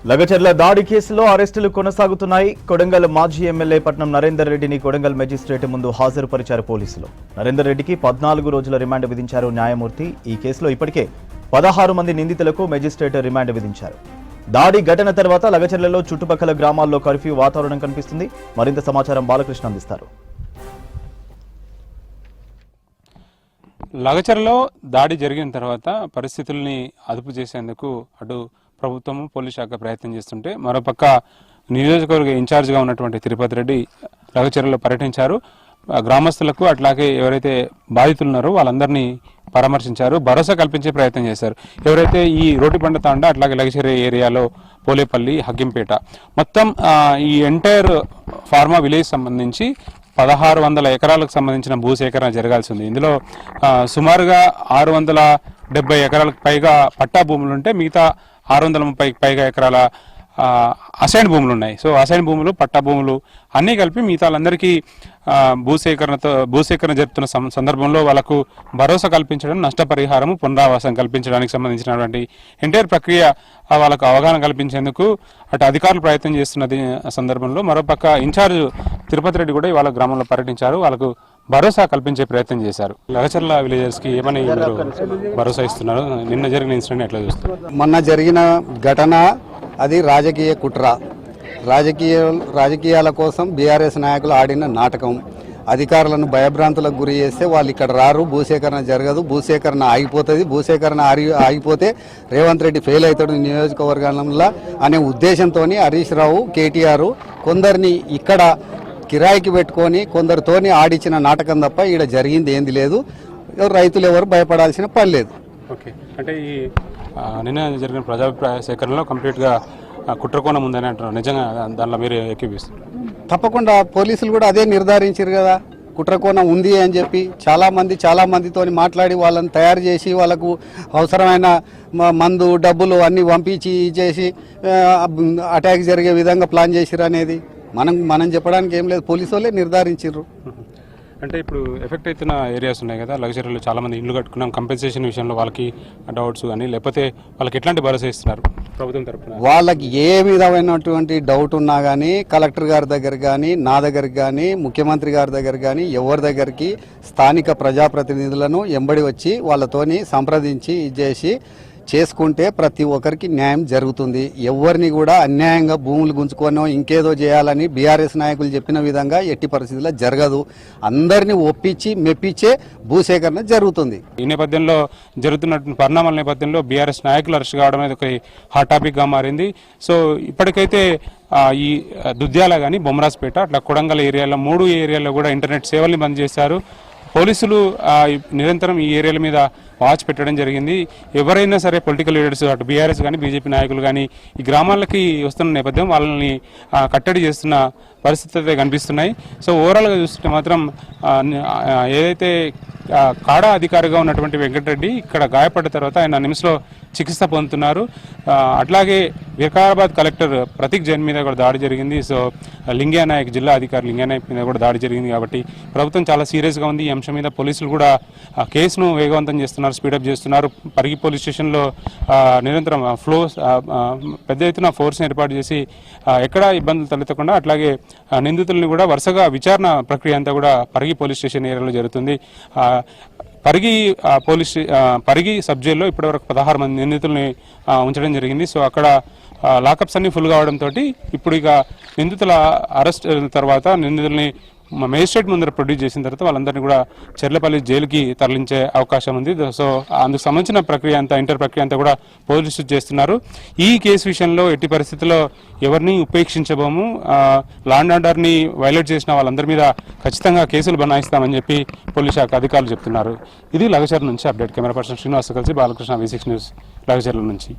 లగచర్ల దాడి కేసులో అరెస్టులు కొనసాగుతున్నాయి. కొడంగల్ మాజీ ఎమ్మెల్యే పట్నం నరేందర్ రెడ్డిని కొడంగల్ మెజిస్ట్రేట్ ముందు హాజరుపరిచారు పోలీసులు. నరేందర్ రెడ్డికి 14 రోజుల రిమాండ్ విధించారు న్యాయమూర్తి. ఈ కేసులో ఇప్పటికే 16 మంది నిందితులకు మెజిస్ట్రేట్ రిమాండ్ విధించారు. దాడి ఘటన తర్వాత లగచర్లలో చుట్టుపక్కల గ్రామాల్లో కర్ఫ్యూ వాతావరణం కనిపిస్తుంది. మరింత సమాచారం బాలకృష్ణ అందిస్తారు. లగచర్లలో దాడి జరిగిన తర్వాత పరిస్థితుల్ని అదుపు చేసేందుకు అటు ప్రభుత్వం పోలీస్ శాఖ ప్రయత్నం చేస్తుంటే మరోపక్క నియోజకవర్గ ఇన్ఛార్జిగా ఉన్నటువంటి తిరుపతి రెడ్డి లగచర్లలో పర్యటించారు. గ్రామస్తులకు అట్లాగే ఎవరైతే బాధితులు ఉన్నారో వాళ్ళందరినీ పరామర్శించారు, భరోసా కల్పించే ప్రయత్నం చేశారు. ఎవరైతే ఈ రోడ్డుపండ తాండా అట్లాగే లగచర్ల ఏరియాలో పోలేపల్లి, హగ్గింపేట మొత్తం ఈ ఎంటైర్ ఫార్మా విలేజ్ సంబంధించి 1600 ఎకరాలకు సంబంధించిన భూసేకరణ జరగాల్సి ఉంది. ఇందులో సుమారుగా 670 ఎకరాలకు పైగా పట్టా భూములు ఉంటే మిగతా 630 పైగా ఎకరాల అసైన్ భూములు ఉన్నాయి. సో అసైన్ భూములు, పట్టా భూములు అన్నీ కలిపి మిగతా వాళ్ళందరికీ భూసేకరణ జరుపుతున్న సందర్భంలో వాళ్ళకు భరోసా కల్పించడం, నష్టపరిహారం, పునరావాసం కల్పించడానికి సంబంధించినటువంటి ఎంటైర్ ప్రక్రియ వాళ్ళకు అవగాహన కల్పించేందుకు అటు అధికారులు ప్రయత్నం చేస్తున్నది సందర్భంలో మరోపక్క ఇన్ఛార్జ్ తిరుపతి రెడ్డి కూడా ఇవాళ గ్రామంలో పర్యటించారు. వాళ్ళకు భరోసా కల్పించే ప్రయత్నం చేశారు. లగచర్ల విలేజర్స్ కి ఏమని భరోసా ఇస్తున్నారు? నిన్న జరిగిన ఇన్సిడెంట్ ఎట్లా చూస్తారు? మొన్న జరిగిన ఘటన అది రాజకీయ కుట్ర. రాజకీయాల కోసం బీఆర్ఎస్ నాయకులు ఆడిన నాటకం. అధికారులను భయభ్రాంతులకు గురి చేస్తే వాళ్ళు ఇక్కడ రారు, భూసేకరణ జరగదు, భూసేకరణ ఆగిపోతుంది, భూసేకరణ ఆగిపోతే రేవంత్ రెడ్డి ఫెయిల్ అవుతాడు నియోజకవర్గంలో అనే ఉద్దేశంతో హరీష్ రావు, కేటీఆర్ కొందరిని ఇక్కడ కిరాయికి పెట్టుకొని కొందరితోని ఆడిచిన నాటకం తప్ప ఈడ జరిగింది ఏంది లేదు. రైతులు ఎవరు భయపడాల్సిన పని లేదు. ఓకే, అంటే ఈ నిన్న జరిగిన ప్రజాభిప్రాయ సేకరణలో కంప్లీట్గా కుట్రకోణం ఉందని అంటున్నారు. నిజంగా దానిలో మీరు ఎక్కిపిస్తారు? తప్పకుండా పోలీసులు కూడా అదే నిర్ధారించారు కదా, కుట్రకోణం ఉంది అని చెప్పి. చాలా మందితో మాట్లాడి వాళ్ళని తయారు చేసి వాళ్ళకు అవసరమైన మందు, డబ్బులు అన్నీ పంపించి చేసి అటాక్ జరిగే విధంగా ప్లాన్ చేసిరు అనేది మనం చెప్పడానికి ఏం లేదు, పోలీసు వాళ్ళే నిర్ధారించారు. అంటే ఇప్పుడు ఎఫెక్ట్ అవుతున్న ఏరియాస్ ఉన్నాయి కదా, లగ్జరీలో చాలా మంది ఇల్లు కట్టుకున్నాం, కంపెన్సేషన్ విషయంలో వాళ్ళకి డౌట్స్ కానీ లేకపోతే వాళ్ళకి ఎట్లాంటి భరోసా ఇస్తున్నారు ప్రభుత్వం తరఫున? వాళ్ళకి ఏ విధమైనటువంటి డౌట్ ఉన్నా కానీ కలెక్టర్ గారి దగ్గర కానీ, నా దగ్గరికి కానీ, ముఖ్యమంత్రి గారి దగ్గర కానీ, ఎవరి దగ్గరికి స్థానిక ప్రజాప్రతినిధులను ఎంబడి వచ్చి వాళ్ళతోని సంప్రదించి చేసి చేసుకుంటే ప్రతి ఒక్కరికి న్యాయం జరుగుతుంది. ఎవరిని కూడా అన్యాయంగా భూములు గుంజుకోనో ఇంకేదో చేయాలని బీఆర్ఎస్ నాయకులు చెప్పిన విధంగా ఎట్టి పరిస్థితుల్లో జరగదు. అందరినీ ఒప్పించి మెప్పించే భూసేకరణ జరుగుతుంది. ఈ నేపథ్యంలో జరుగుతున్న పరిణామాల నేపథ్యంలో బీఆర్ఎస్ నాయకులు అరెస్ట్ కావడం అనేది ఒక హాట్ టాపిక్ గా మారింది. సో ఇప్పటికైతే ఈ దుద్యాల కానీ, బొమ్మరాజ్పేట అట్లా కొడంగల్ ఏరియాలో 3 ఏరియాల్లో కూడా ఇంటర్నెట్ సేవల్ని బంద్ చేశారు. పోలీసులు నిరంతరం ఈ ఏరియాల మీద వాచ్ పెట్టడం జరిగింది. ఎవరైనా సరే పొలిటికల్ లీడర్స్ అటు బీఆర్ఎస్ కానీ, బీజేపీ నాయకులు కానీ ఈ గ్రామాలకి వస్తున్న నేపథ్యం వాళ్ళని కట్టడి చేస్తున్న పరిస్థితులు అయితే కనిపిస్తున్నాయి. సో ఓవరాల్గా చూస్తుంటే మాత్రం ఏదైతే కాడా అధికారిగా ఉన్నటువంటి వెంకటరెడ్డి ఇక్కడ గాయపడ్డ తర్వాత ఆయన నిమ్స్లో చికిత్స పొందుతున్నారు. అట్లాగే వికారాబాద్ కలెక్టర్ ప్రతీక్ జైన్ మీద కూడా దాడి జరిగింది. సో లింగానాయక్, జిల్లా అధికారి లింగానాయక్ మీద కూడా దాడి జరిగింది. కాబట్టి ప్రభుత్వం చాలా సీరియస్గా ఉంది ఈ అంశం మీద. పోలీసులు కూడా కేసును వేగవంతం చేస్తున్నారు, స్పీడప్ చేస్తున్నారు. పరిగి పోలీస్ స్టేషన్లో నిరంతరం పెద్ద ఎత్తున ఫోర్స్ని ఏర్పాటు చేసి ఎక్కడా ఇబ్బందులు తలెత్తకుండా అట్లాగే నిందితులను కూడా వరుసగా విచారణ ప్రక్రియ అంతా కూడా పరిగి పోలీస్ స్టేషన్ ఏరియాలో జరుగుతుంది. పరిగి సబ్ జైల్లో ఇప్పటివరకు 16 మంది నిందితుల్ని ఉంచడం జరిగింది. సో అక్కడ లాకప్స్ అన్ని ఫుల్ కావడంతో ఇప్పుడు ఇక నిందితుల అరెస్ట్ తర్వాత నిందితుల్ని మేజిస్ట్రేట్ ముందర ప్రొడ్యూస్ చేసిన తర్వాత వాళ్ళందరినీ కూడా చెర్లపల్లి జైలుకి తరలించే అవకాశం ఉంది. సో అందుకు సంబంధించిన ప్రక్రియ అంతా, ఇంటర్ ప్రక్రియ అంతా కూడా పోలీసులు చేస్తున్నారు. ఈ కేసు విషయంలో ఎట్టి పరిస్థితుల్లో ఎవరిని ఉపేక్షించబోము, లా అండ్ ఆర్డర్ని వైలేట్ చేసిన వాళ్ళందరి మీద ఖచ్చితంగా కేసులు బనాయిస్తామని చెప్పి పోలీస్ శాఖ అధికారులు చెప్తున్నారు. ఇది లగచర్ల నుంచి అప్డేట్. కెమెరా పర్సన్ శ్రీనివాస్ కలిసి బాలకృష్ణ, V6 న్యూస్, లగచర్ల నుంచి.